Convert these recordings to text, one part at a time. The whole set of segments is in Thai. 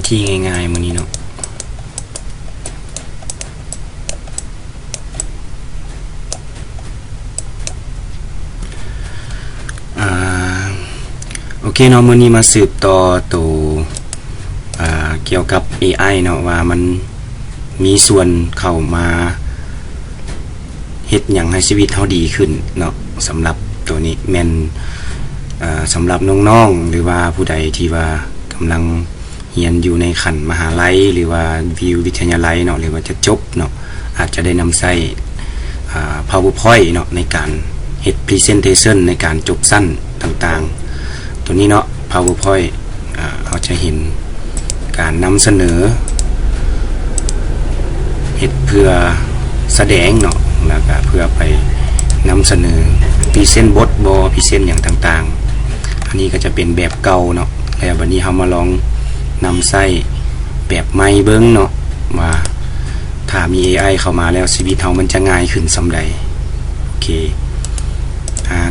ที่ง่ายๆมื้อนี้เนาะโอเคเนาะมื้อนี้มาสืบต่อตัวเกี่ยวกับ AI เนาะว่ามันมีส่วนเข้ามาเฮ็ดหยังให้ชีวิตเฮาดีขึ้นเนาะสำหรับตัวนี้แม่นสำหรับน้องๆหรือว่าผู้ใดที่ว่ากำลังเรียนอยู่ในขั้นมหาลัยหรือว่าวิทยาลัยเนาะหรือว่าจะจบเนาะอาจจะได้นำใช้ PowerPoint เนาะในการเฮ็ด Presentation ในการจบสั้นต่างๆตัวนี้เนาะ PowerPoint เราจะเห็นการนำเสนอเฮ็ดเพื่อแสดงเนาะแล้วก็เพื่อไปนำเสนอพรีเซนต์บทบอพรีเซนต์อย่างต่างๆอันนี้ก็จะเป็นแบบเก่าเนาะแล้ววันนี้เรามาลองนำใช้แบบใหม่เบิ่งเนาะว่าถ้ามี AI เข้ามาแล้วชีวิตเรามันจะง่ายขึ้นส่ำใดโอเค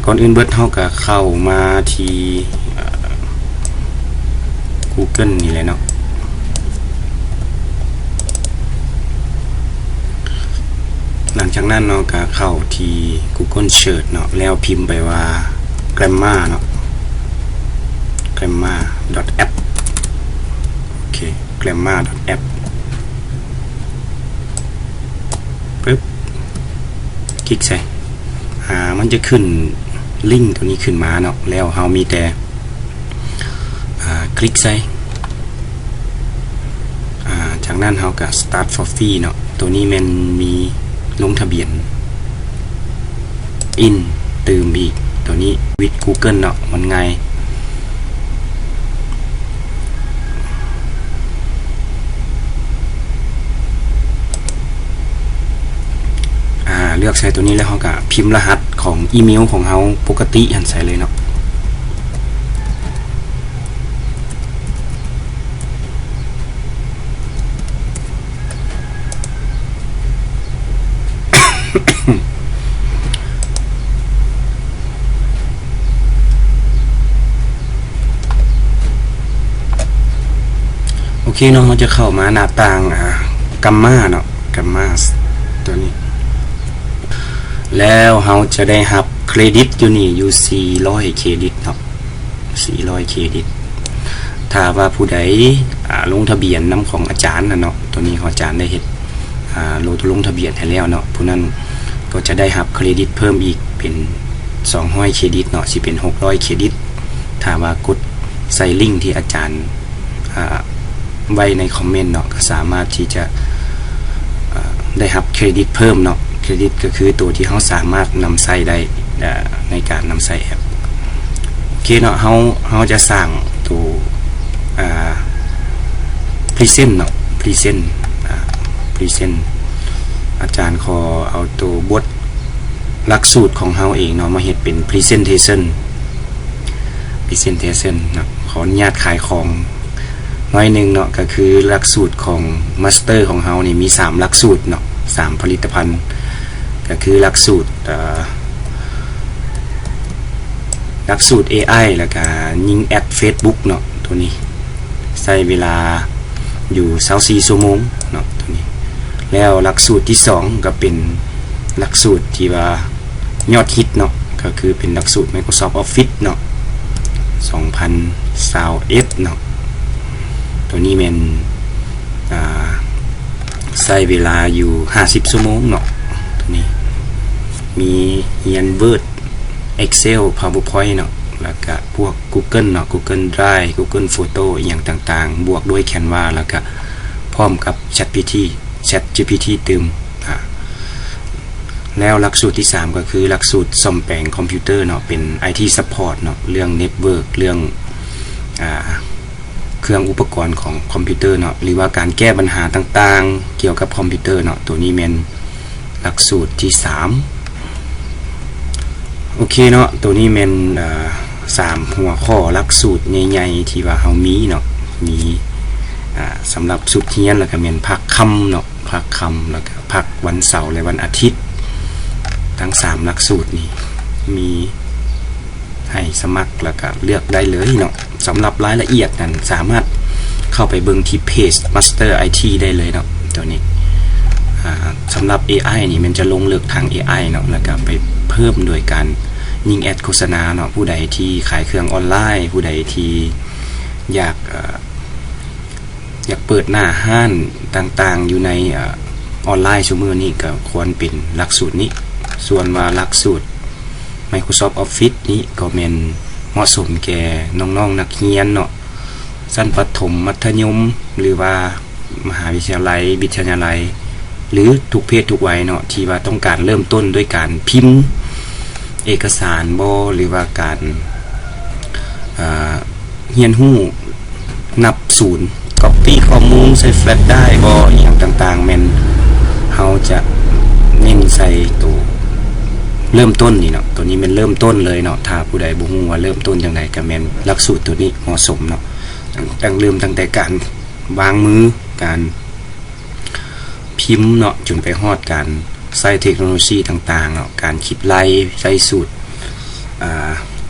ก่อนอื่นเบิดเราก็เข้ามาที่ Google นี่แหละเนาะหลังจากนั้นเนาะก็เข้าที่ Google Search เนาะแล้วพิมพ์ไปว่า grammar เนาะ grammar.app โอเค grammar.app ปึ๊บคลิกใส่มันจะขึ้นลิงก์ตัวนี้ขึ้นมาเนาะแล้วเฮามีแต่คลิกใส่จากนั้นเฮาก็ start for free เนาะตัวนี้มันมีลงทะเบียน in ตืมอีกตัวนี้ with Google เนาะมันง่ายเลือกใส่ตัวนี้แล้วเฮาก็พิมพ์รหัสของอีเมลของเฮาปกติหันใส่เลยเนาะโอเคเนาะมันจะเข้ามาหน้าต่างกัมมาเนาะกัมมาตัวนี้แล้วเราจะได้รับเครดิตอยู่นี่อยู่400เครดิตเนาะ400เครดิตถ้าว่าผู้ใดลงทะเบียนนำของอาจารย์นะเนาะตัวนี้อาจารย์ได้เฮ็ดลงทะเบียนให้แล้วเนาะผู้นั้นก็จะได้รับเครดิตเพิ่มอีกเป็น200เครดิตเนาะสิเป็น600เครดิตถ้าว่ากดใส่ลิงก์ที่อาจารย์ไว้ในคอมเมนต์เนาะก็สามารถที่จะได้รับเครดิตเพิ่มเนาะเครดิตก็คือตัวที่เราสามารถนำใช้ได้ในการนำใช้แอปโอเคเนาะเราจะสร้างตัวpresent เนาะ present อาจารย์ขอเอาตัวบทหลักสูตรของเราเองเนาะมาเฮ็ดเป็น presentation เนาะขออนุญาตขายของน้อยนึงเนาะก็คือหลักสูตรของมาสเตอร์ของเฮานี่มี3หลักสูตรเนาะ3ผลิตภัณฑ์ก็คือหลักสูตรAI แล้วก็ยิงแอด Facebook เนาะตัวนี้ใช้เวลาอยู่24ชั่วโมงเนาะตัวนี้แล้วหลักสูตรที่2ก็เป็นหลักสูตรที่ว่ายอดฮิตเนาะก็คือเป็นหลักสูตร Microsoft Office เนาะ2021เนาะตัวนี้มันใช้เวลาอยู่50ชั่วโมงเนาะตัวนี้มีเรียน Word Excel PowerPoint เนาะแล้วก็พวก Google เนาะ Google Drive Google Photo อย่างต่างๆบวกด้วย Canva แล้วก็พร้อมกับ ChatGPT เติมแล้วหลักสูตรที่3ก็คือหลักสูตรซ่อมแปลงคอมพิวเตอร์เนาะเป็น IT Support เนาะเรื่อง Network เรื่องเครื่องอุปกรณ์ของคอมพิวเตอร์เนาะหรือว่าการแก้ปัญหาต่างๆเกี่ยวกับคอมพิวเตอร์เนาะตัวนี้เป็นหลักสูตรที่3โอเคเนาะตัวนี้เป็น3หัวข้อหลักสูตรใหญ่ๆที่ว่าเฮามีเนาะมีสำหรับสุดเรียนแล้วก็เป็นภาคค่ำเนาะภาคค่ำแล้วก็ภาควันเสาร์และวันอาทิตย์ทั้ง3หลักสูตรนี้มีให้สมัครแล้วก็เลือกได้เลยเนาะสำหรับรายละเอียดนั้นสามารถเข้า เข้าไปเบิ่งที่เพจ Master IT ได้เลยเนาะตัวนี้สำหรับ AI นี่มันจะลงลึกทาง AI เนาะแล้วก็ไปเพิ่มโดยการยิงแอดโฆษณาเนาะผู้ใดที่ขายเครื่องออนไลน์ผู้ใดที่อยากเปิดหน้าห้านต่างๆอยู่ในออนไลน์ชั่วโมงนี้ก็ควรเป็นหลักสูตรนี้ส่วนว่าหลักสูตร Microsoft Office นี้ก็เป็นเหมาะสมแก่น้องๆนักเรียนเนาะชั้นประถมมัธยมหรือว่ามหาวิทยาลัยวิทยาลัยหรือทุกเพศทุกวัยเนาะที่ว่าต้องการเริ่มต้นด้วยการพิมพ์เอกสารบ่หรือว่าการเรียนรู้นับศูนย์ copy ข้อมูลใส่แฟลชได้บ่อย่างต่างๆแม่นเฮาจะเน้นใส่ตัวเริ่มต้นนี่เนาะตัวนี้มันเริ่มต้นเลยเนาะถ้าผู้ใดบ่ฮู้ว่าเริ่มต้นจังไดก็แม่นหลักสูตรตัวนี้เหมาะสมเนาะตั้งแต่การวางมือการพิมพ์เนาะจนไปฮอดการใช้เทคโนโลยีต่างๆเนาะการคิดไล่ใช้สูตร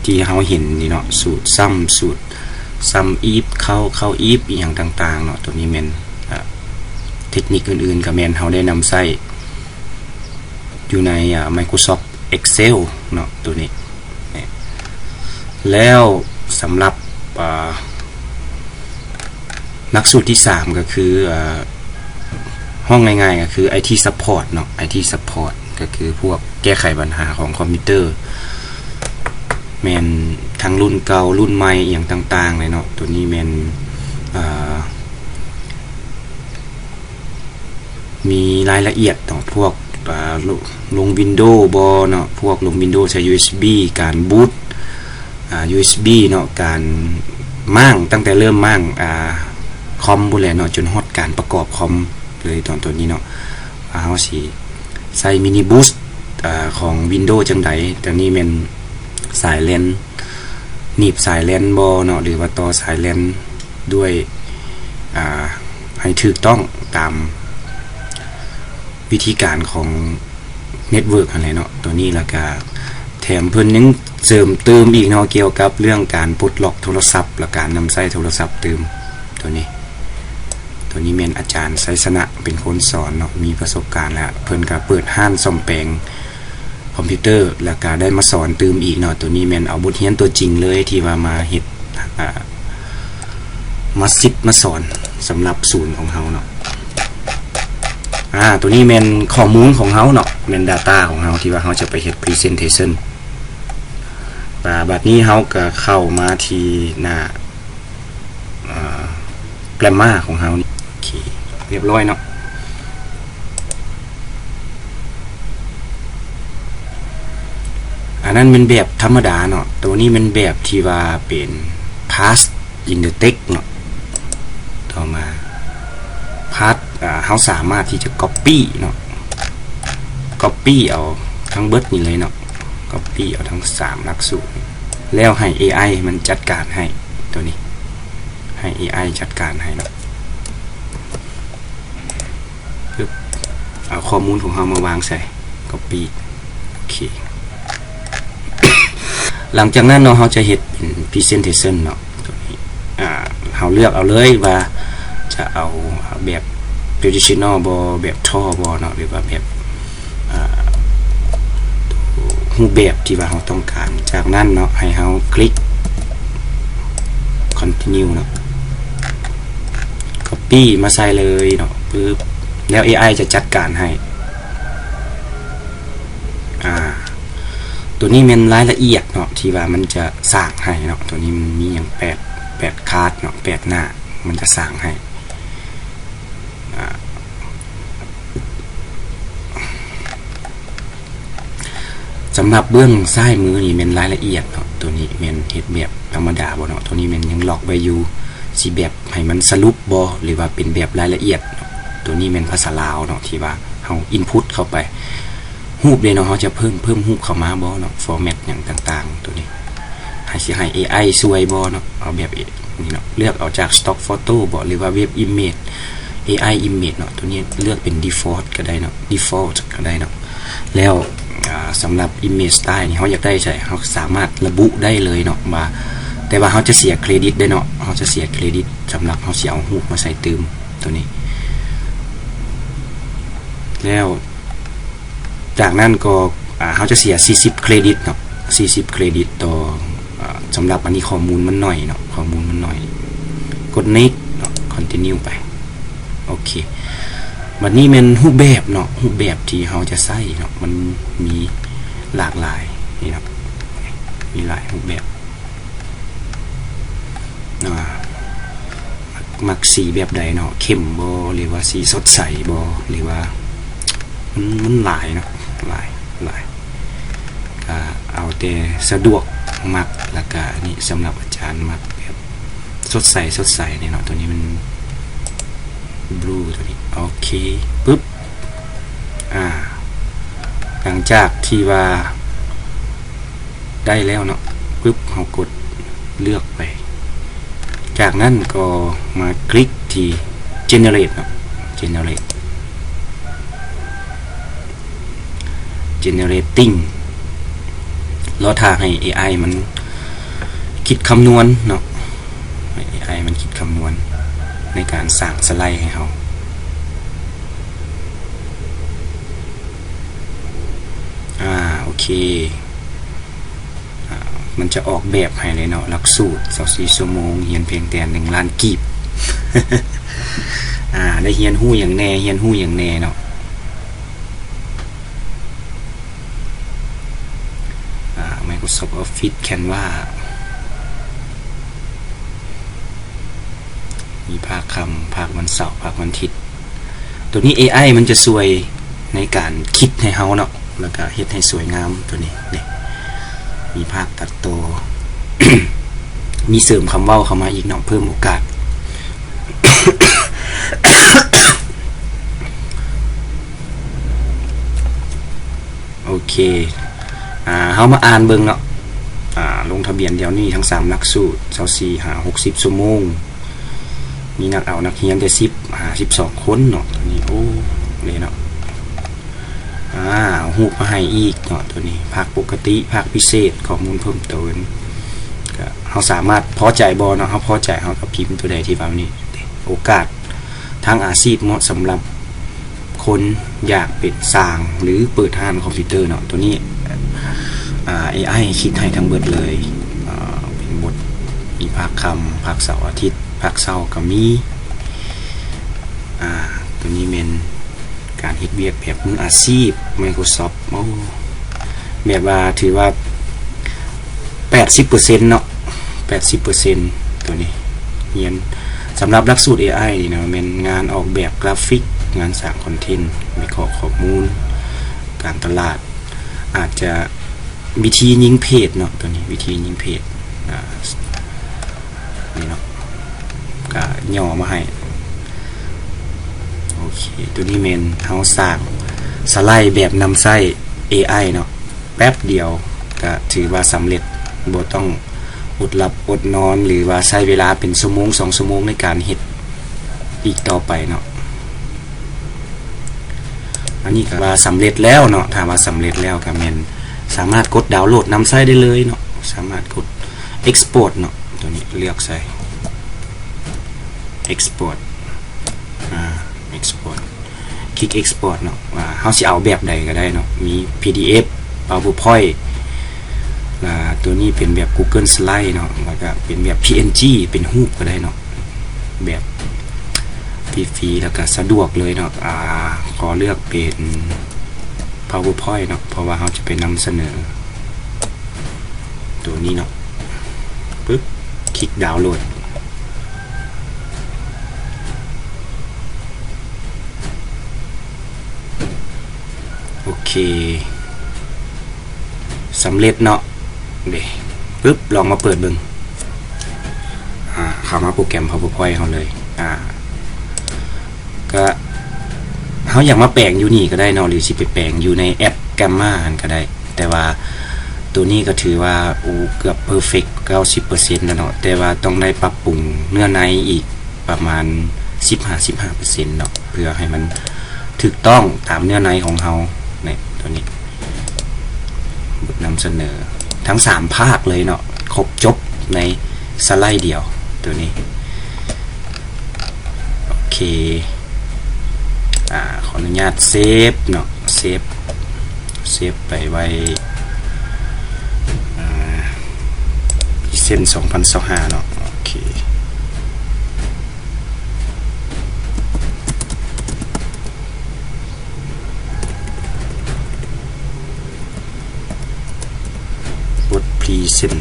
ที่เฮาเห็นนี่เนาะสูตรซ้ำอีฟเข้าอีฟอย่างต่างๆเนาะตัวนี้แม่นเทคนิคอื่นๆก็แม่นเฮาได้นำใช้อยู่ใน Microsoft Excel เนาะตัวนี้แล้วสำหรับหลักสูตรที่3ก็คือห้องง่ายๆก็คือ IT Support เนาะ IT Support ก็คือพวกแก้ไขปัญหาของคอมพิวเตอร์แม่นทั้งรุ่นเก่ารุ่นใหม่อย่างต่างๆเลยเนาะตัวนี้แม่นมีรายละเอียดเนาะพวกลง Windows บ่เนาะพวกลง Windows ใช้ USB การบูตUSB เนาะการมั่งตั้งแต่เริ่มมั่งคอมบ่แลเนาะจนฮอดการประกอบคอมเลยตอนตัวนี้เนาะเฮาสิใส่มินิบูสต์ของ Windows จังได๋ตัวนี้แม่นสายเลนหนีบสายเลนบ่เนาะหรือว่าต่อสายเลนด้วยให้ถูกต้องตามวิธีการของเน็ตเวิร์กอะไรเนาะตัวนี้แล้วก็แถมเพิ่นยังเสริมเติมอีกเนาะเกี่ยวกับเรื่องการปลดล็อกโทรศัพท์และการนำใช้โทรศัพท์เติมตัวนี้แม่นอาจารย์ไสสนะเป็นคนสอนเนาะมีประสบการณ์แล้วเพิ่นก็เปิดห้านซ่อมแปลงคอมพิวเตอร์แล้วก็ได้มาสอนเติมอีกเนาะตัวนี้แม่นเอาบทเรียนตัวจริงเลยที่ว่ามาเฮ็ดมาสอนสำหรับศูนย์ของเฮาเนาะตัวนี้แม่นข้อมูลของเฮาเนาะแม่น data ของเฮาที่ว่าเฮาจะไปเฮ็ด presentation บัดนี้เฮาก็เข้ามาที่หน้าGrammar ของเฮานี่โอเคเรียบร้อยเนาะอันนั้นเป็นแบบธรรมดาเนาะตัวนี้เป็นแบบที่ว่าเป็น past in the text เนาะต่อมา past เฮาสามารถที่จะ copy เนาะ copy เอาทั้งเบิดนี่เลยเนาะ copy เอาทั้ง3หลักสูตรแล้วให้ AI มันจัดการให้ตัวนี้ให้ AI จัดการให้เนาะเอาข้อมูลของเฮามาวางใส่ copy โอเค หลังจากนั้นเนาะเฮาจะเฮ็ดเป็น presentation เนาะตัวนี้เฮาเลือกเอาเลยว่าจะเอาแบบ traditional บ่แบบ ท่อบ่เนาะหรือว่าแบบรูปแบบที่ว่าเฮาต้องการจากนั้นเนาะให้เฮาคลิก continue เนาะ copy มาใส่เลยเนาะปึ๊บแล้ว AI จะจัดการให้ตัวนี้เป็นรายละเอียดเนาะที่ว่ามันจะสร้างให้เนาะตัวนี้มันมีอย่าง8คาร์ดเนาะ8หน้ามันจะสร้างให้สำหรับเบื้องซ้ายมือนี่เป็นรายละเอียดเนาะตัวนี้เป็นเฮ็ดแบบธรรมดาบ่เนาะตัวนี้มันยังล็อกไว้อยู่สิแบบให้มันสรุปบ่หรือว่าเป็นแบบรายละเอียดตัวนี้เป็นภาษาลาวเนาะที่ว่าเฮาอินพุตเข้าไปรูปเลยเนาะเฮาจะเพิ่มรูปเข้ามาบ่เนาะฟอร์แมตอย่างต่างๆตัวนี้ให้สิให้ AI ช่วยบ่เนาะเอาแบบนี่เนาะเลือกเอาจาก stock photo บ่หรือว่า web image AI image เนาะตัวนี้เลือกเป็น default ก็ได้เนาะ default ก็ได้เนาะแล้วสำหรับ image style นี่เฮาอยากได้ใช่เฮาสามารถระบุได้เลยเนาะว่า แต่ว่าเขาจะเสียเครดิตได้เนาะเขาจะเสียเครดิตสำหรับเขาเสียเอารูปมาใส่เติมตัวนี้แล้วจากนั้นก็เขาจะเสีย40เครดิตเนาะ40เครดิตต่อสำหรับอันนี้ข้อมูลมันหน่อยเนาะข้อมูลมันหน่อยกด next เนาะ continue ไปโอเควันนี้เป็นรูปแบบเนาะรูปแบบที่เราจะใช้เนาะมันมีหลากหลายนี่เนาะมีหลายรูปแบบมักสีแบบใดเนาะเข้มบ่หรือว่าสีสดใสบ่หรือว่ามันหลายเนาะหลายก็เอาแต่สะดวกมักแล้วก็นี่สำหรับอาจารย์มักแบบสดใสเนี่ยเนาะตัวนี้มันบลูตัวนี้โอเคปึ๊บหลังจากที่ว่าได้แล้วเนาะปึ๊บเรากดเลือกไปจากนั้นก็มาคลิกที่ generate เนาะ generating แล้วถ้าให้ AI มันคิดคำนวณเนาะ AI มันคิดคำนวณในการสร้างสไลด์ให้เขาโอเคมันจะออกแบบให้เลยเนาะหลักสูตร24ชั่วโมงเรียนเพียงแต่1 ล้านกีบ ได้เรียนรู้อย่างแน่เนาะMicrosoft Office Canva มีภาคคำภาควันเสาร์ภาควันอาทิตย์ตัวนี้ AI มันจะช่วยในการคิดให้เฮาเนาะแล้วก็เฮ็ดให้สวยงามตัวนี้นี่มีภาคตัดต่อ มีเสริมคำเว้าเข้ามาอีกเนาะเพิ่มโอกาส โอเคเฮามาอ่านเบิ่งเนาะลงทะเบียนเดี๋ยวนี้ทั้ง3หลักสูตร24 60ชั่วโมงมีนักเรียนได้12คนเนาะตัวนี้โอ้เลยเนาะรูปมาให้อีกเนาะตัวนี้ภาคปกติภาคพิเศษข้อมูลเพิ่มเติมก็เฮาสามารถพอใจบ่เนาะเฮาพอใจเฮาก็พิมพ์ตัวใดที่ว่านี้โอกาสทางอาชีพเหมาะสำหรับคนอยากเป็นสร้างหรือเปิดร้านคอมพิวเตอร์เนาะตัวนี้AI คิดให้ทั้งเบิดเลยเป็นบทมีภาคคำภาคเสาร์อาทิตย์ภาคเสาร์ก็มีตัวนี้เป็นการเฮ็ดเวียกแบบมืออาชีพ Microsoft แบบว่าถือว่า 80% เนาะ 80% ตัวนี้เรียนสำหรับหลักสูตร AI นี่นะเป็นงานออกแบบกราฟิกงานสร้างคอนเทนต์วิเคราะห์ข้อมูลการตลาดอาจจะวิธียิงเพจเนาะตัวนี้วิธียิงเพจนี่เนาะก็ย่อมาให้โอเคตัวนี้เมนเฮาสร้างสไลด์แบบนำไส้ AI เนาะแป๊บเดียวก็ถือว่าสำเร็จบ่ต้องอดหลับอดนอนหรือว่าใช้เวลาเป็นชั่วโมง2ชั่วโมงในการเฮ็ดอีกต่อไปเนาะอันนี้ก็ว่าสำเร็จแล้วเนาะถ้าว่าสำเร็จแล้วก็แม่นสามารถกดดาวน์โหลดนำไส้ได้เลยเนาะสามารถกด export เนาะตัวนี้เลือกใส่ export export คลิก export เนาะว่าเฮาสิเอาแบบใดก็ได้เนาะมี PDF PowerPoint ตัวนี้เป็นแบบ Google Slide เนาะแล้วก็เป็นแบบ PNG เป็นรูปก็ได้เนาะแบบฟรีๆแล้วก็สะดวกเลยเนาะขอเลือกเป็น PowerPoint เนาะเพราะว่าเราจะไปนำเสนอตัวนี้เนาะปึ๊บคลิกดาวน์โหลดโอเคสำเร็จเนาะเดี๋ยวปึ๊บลองมาเปิดเบิ่งเข้ามาโปรแกรม PowerPoint เขาเลยก็เขาอยากมาแปลงอยู่นี่ก็ได้เนาะหรือสิไปแปลงอยู่ในแอป Gamma ก็ได้แต่ว่าตัวนี้ก็ถือว่าเกือบ perfect 90% แล้วเนาะแต่ว่าต้องได้ปรับปรุงเนื้อในอีกประมาณ 15% เนาะเพื่อให้มันถูกต้องตามเนื้อในของเราเนี่ยตัวนี้บทนำเสนอทั้ง3ภาคเลยเนาะครบจบใน สไลด์เดียวตัวนี้โอเคขออนุญาตเซฟเนาะเซฟไปไว้เส้น2025เนาะโอเคกด present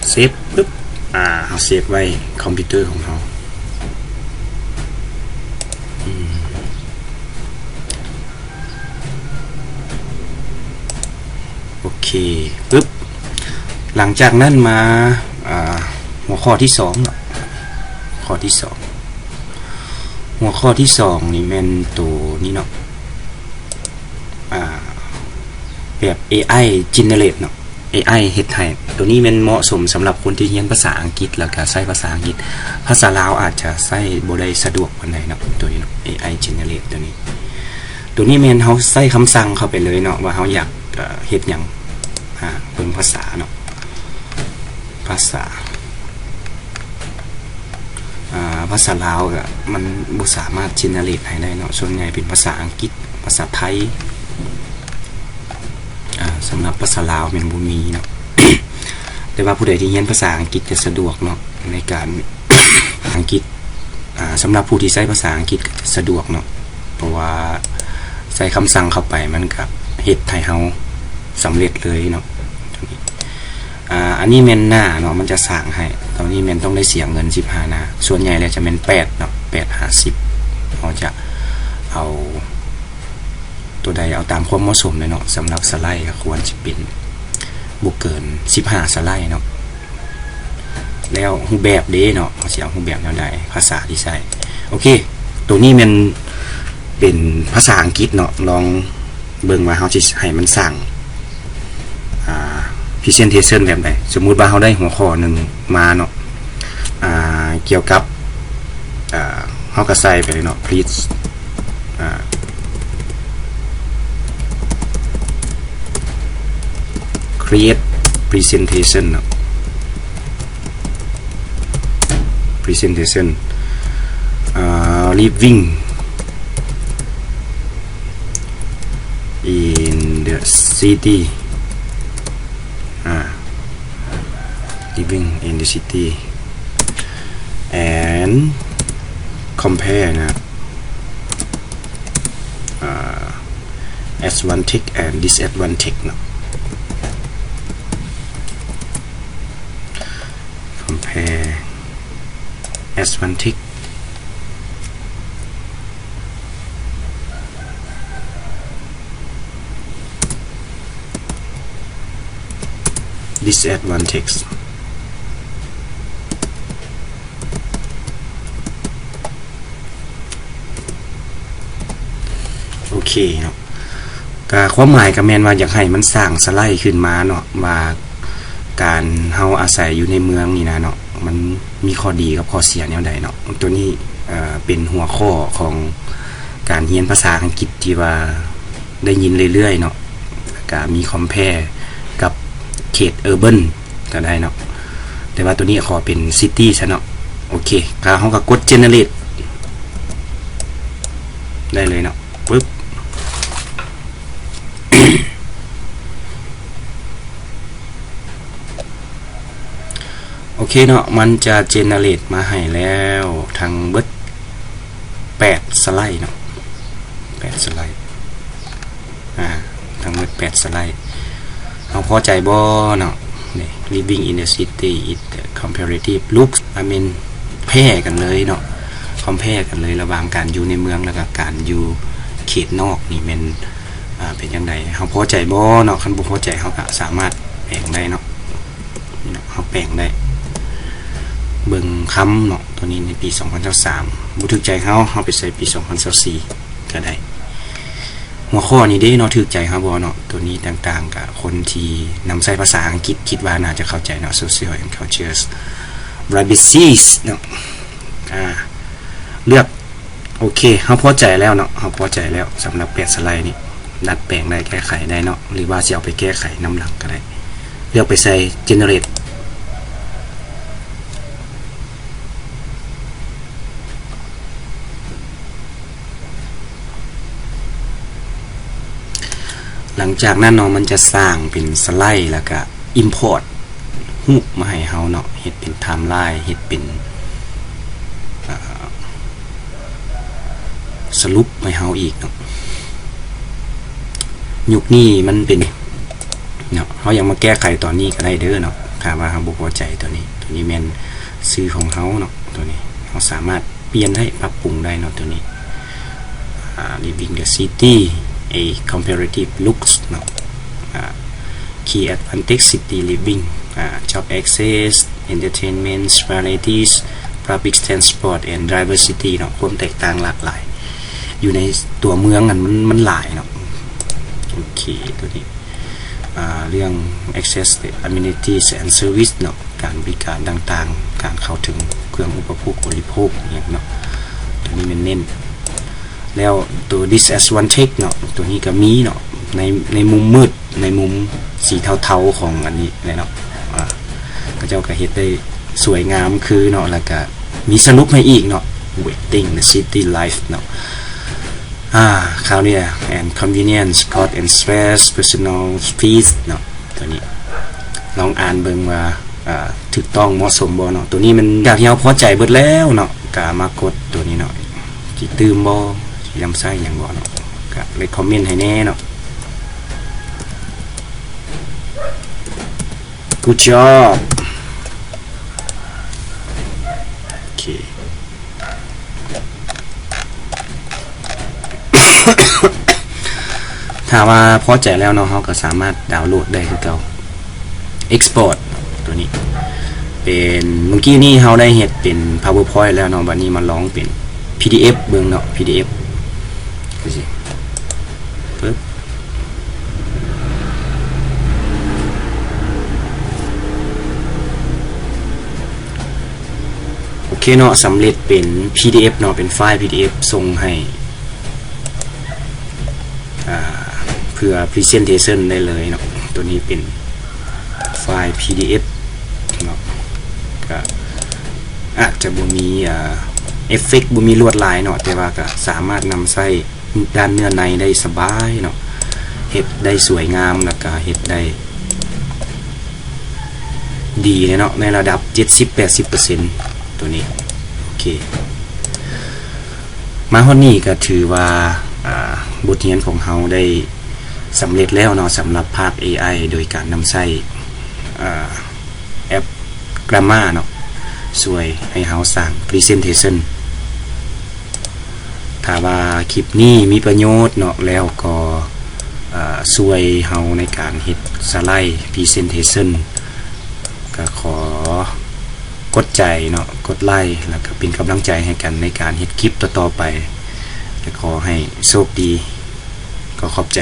เซฟปึ๊บเราเซฟไว้คอมพิวเตอร์ของเราโอเคปึ๊บหลังจากนั้นมาหัวข้อที่2เนาะข้อที่2หัวข้อที่2นี่แม่นตัวนี้เนาะแบบ AI generate เนาะ AI เฮ็ดให้ตัวนี้มันเหมาะสมสำหรับคนที่เรียนภาษาอังกฤษแล้วก็ใช้ภาษาอังกฤษภาษาลาวอาจจะใช้บ่ได้สะดวกปานใดเนาะตัวนี้เนาะ AI generate ตัวนี้แม่นเฮาใส่คำสั่งเข้าไปเลยเนาะว่าเฮาอยากเฮ็ดหยังเพิ่นภาษาเนาะภาษาลาวก็มันบ่สามารถ generate ให้ได้เนาะส่วนใหญ่เป็นภาษาอังกฤษภาษาไทยสำหรับภาษาลาวมันบ่มีเนาะ แต่ว่าผู้ใดที่เรียนภาษาอังกฤษจะสะดวกเนาะในการ อังกฤษสำหรับผู้ที่ใช้ภาษาอังกฤษก็สะดวกเนาะเพราะว่าใส่คำสั่งเข้าไปมันก็เฮ็ดให้เฮาสำเร็จเลยเนาะอันนี้แม่นหน้าเนาะมันจะสร้างให้ตอนนี้แม่นต้องได้เสียเงิน15หน้าส่วนใหญ่แล้วจะแม่น8เนาะ850เฮาจะเอาตัวใดเอาตามความเหมาะสมเลยเนาะสำหรับสไลด์ก็ควรจะเป็นบ่เกิน15สไลด์เนาะแล้วรูปแบบเด้เนาะเฮาสิเอารูปแบบแนวใดภาษาที่ใช้โอเคตัวนี้มันเป็นภาษาอังกฤษเนาะลองเบิ่งว่าเฮาสิให้มันสร้างpresentation แบบใดสมมุติว่าเฮาได้หัวข้อนึงมาเนาะเกี่ยวกับเฮาก็ใส่ไปเลยเนาะ please create presentation เนาะ presentation living in the city living in the city and compare นะadvantage and disadvantage เนาะcompare advantage disadvantage โอเคเนาะก็ความหมายก็แม่นว่าอยากให้มันสร้างสไลด์ขึ้นมาเนาะว่าการเฮาอาศัยอยู่ในเมืองนี่นะเนาะมันมีข้อดีกับข้อเสียแนวใดเนาะตัวนี้เป็นหัวข้อของการเรียนภาษาอังกฤษที่ว่าได้ยินเรื่อยๆเนาะก็มีคอมแพร์กับเขตเออร์เบิร์นก็ได้เนาะแต่ว่าตัวนี้ขอเป็นซิตี้ซะเนาะโอเคก็เฮาก็กด generate ได้เลยเนาะปึ๊บ โอเคเนาะมันจะ generate มาให้แล้วทางเบิด8สไลด์เนาะ8สไลด์ทั้งหมด8สไลด์เอาพอใจบ่เนาะนี่ living in the city is comparative looks I mean แพร่กันเลยเนาะ compare กันเลยระหว่างการอยู่ในเมืองแล้วก็การอยู่เขตนอกนี่มันเป็นจังไดเฮาพอใจบ่เนาะคันบ่พอใจเฮาก็สามารถแปลงได้เนาะนี่เนาะเฮาแปลงได้เบิ่งคำเนาะตัวนี้ในปี2023บ่ถูกใจเฮาไปใส่ปี2024ก็ได้หัวข้อนี้เด้เนาะถูกใจเฮาบ่เนาะตัวนี้ต่างๆกับคนที่นำใช้ภาษาอังกฤษคิดว่าน่าจะเข้าใจเนาะ social and cultures rabbits เนาะเลือกโอเคเฮาพอใจแล้วเนาะเฮาพอใจแล้วสำหรับ8สไลด์นี้ดัดแปลงได้แก้ไขได้เนาะหรือว่าสิเอาไปแก้ไขนำหลังก็ได้ เลือกไปใส่ generate หลังจากนั้นเนาะมันจะสร้างเป็นสไลด์แล้วก็ import รูปมาให้เฮาเนาะเฮ็ดเป็น timeline เฮ็ดเป็นสรุปให้เฮาอีกเนาะยุคนี้มันเป็นเนาะเฮายังมาแก้ไขตอนนี้ก็ได้เด้อเนาะถ้าว่าเฮาบ่พอใจตัวนี้แม่นชื่อของเฮาเนาะตัวนี้เฮาสามารถเปลี่ยนให้ปรับปรุงได้เนาะตัวนี้ living the city a comparative looks เนาะkey advantage city living job access entertainment varieties public transport and diversity เนาะความแตกต่างหลากหลายอยู่ในตัวเมืองมันหลายเนาะโอเคตัวนี้เรื่อง access amenities and service เนาะการบริการต่างๆการเข้าถึงเครื่องอุปโภคบริโภคอย่างเนาะตัวนี้มันเน้นแล้วตัว disadvantage เนาะตัวนี้ก็มีเนาะในมุมมืดในมุมสีเทาๆของอันนี้เลยเนาะก็เจ้าก็เฮ็ดได้สวยงามคือเนาะแล้วก็มีสนุกให้อีกเนาะ waiting the city life เนาะคราวนี้ and convenience cost and stress personal fees เนาะตัวนี้ลองอ่านเบิ่งว่าถูกต้องเหมาะสมบ่เนาะตัวนี้มันอยากให้เราพอใจเบิดแล้วเนาะก็มากดตัวนี้เนาะสิตื่มบ่สิลำไส้หยังบ่เนาะก็เลยคอมเมนต์ให้แน่เนาะ good job โอเค ถ้าว่าพอใจแล้วเนาะเราก็สามารถดาวน์โหลดได้คือเก่า export ตัวนี้เป็นเมื่อกี้นี่เราได้เฮ็ดเป็น PowerPoint แล้วเนาะบัดนี้มาลองเป็น PDF เบิ่งเนาะ PDF ดูสิปึ๊บโอเคเนาะสำเร็จเป็น PDF เนาะเป็นไฟล์ PDF ส่งให้เพื่อ presentation ได้เลยเนาะตัวนี้เป็นไฟล์ PDF เนาะก็อาจจะบ่มีเอฟเฟกต์บ่มีลวดลายเนาะแต่ว่าก็สามารถนำใส่ด้านเนื้อในได้สบายเนาะเฮ็ดได้สวยงามแล้วก็เฮ็ดได้ดีเลยเนาะในระดับ 70-80% ตัวนี้โอเคมาฮอดนี้ก็ถือว่าบทเรียนของเราได้สำเร็จแล้วเนาะสำหรับภาค AI โดยการนำใช้แอป Gramma เนาะช่วยให้เราสร้าง Presentation ถ้าว่าคลิปนี้มีประโยชน์เนาะแล้วก็ช่วยเราในการเฮ็ดสไลด์ Presentation ก็ขอกดใจเนาะกดไลค์แล้วก็เป็นกำลังใจให้กันในการเฮ็ดคลิปต่อๆไปและขอให้โชคดีก็ขอบใจ